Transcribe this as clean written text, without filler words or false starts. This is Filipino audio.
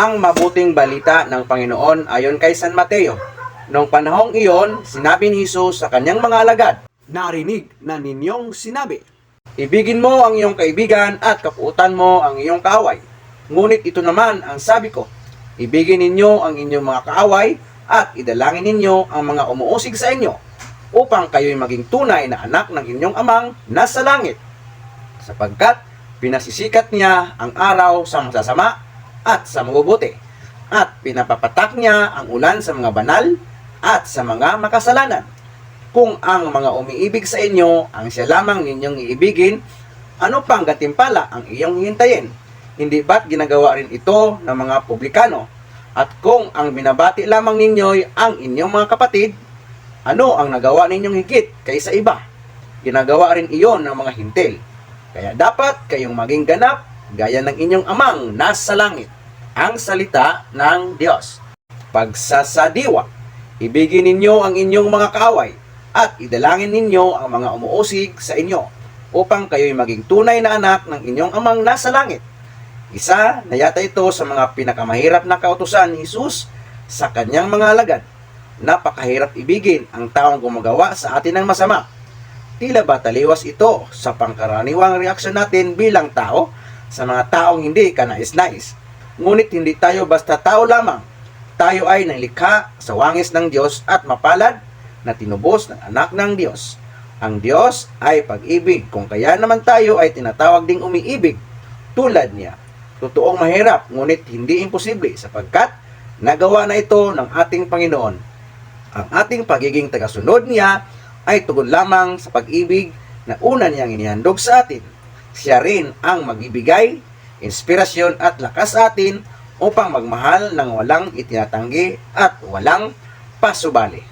ang mabuting balita ng Panginoon ayon kay San Mateo. Noong panahong iyon, sinabi ni Jesus sa kanyang mga alagad, "Narinig na ninyong sinabi, ibigin mo ang iyong kaibigan at kapuutan mo ang iyong kaaway. Ngunit ito naman ang sabi ko, ibigin ninyo ang inyong mga kaaway at idalangin ninyo ang mga umuusig sa inyo, upang kayo'y maging tunay na anak ng inyong amang nasa langit. Sapagkat pinasisikat niya ang araw sa masasama at sa mabubuti, at pinapapatak niya ang ulan sa mga banal at sa mga makasalanan. Kung ang mga umiibig sa inyo ang siya lamang ninyong iibigin, ano pang gantimpala ang iyong hintayin? Hindi ba't ginagawa rin ito ng mga publikano? At kung ang binabati lamang ninyo'y ang inyong mga kapatid, ano ang nagawa ninyong higit kaysa iba? Ginagawa rin iyon ng mga hintil. Kaya dapat kayong maging ganap gaya ng inyong amang nasa langit." Ang salita ng Diyos. Pagsasadiwa. Ibigin ninyo ang inyong mga kaaway at idalangin ninyo ang mga umuusig sa inyo, upang kayo'y maging tunay na anak ng inyong amang nasa langit. Isa na yata ito sa mga pinakamahirap na kautusan ni Jesus sa kanyang mga alagad. Napakahirap ibigin ang taong gumagawa sa atin ng masama. Tila ba taliwas ito sa pangkaraniwang reaksyon natin bilang tao sa mga taong hindi kanais-nais. Ngunit hindi tayo basta tao lamang. Tayo ay nilikha sa wangis ng Diyos at mapalad na tinubos ng anak ng Diyos. Ang Diyos ay pag-ibig, kung kaya naman tayo ay tinatawag ding umiibig tulad niya. Totoong mahirap, ngunit hindi imposible, sapagkat nagawa na ito ng ating Panginoon. Ang ating pagiging tagasunod niya ay tugon lamang sa pag-ibig na una niyang inihandog sa atin. Siya rin ang magbibigay inspirasyon at lakas sa atin upang magmahal ng walang itinatanggi at walang pasubali.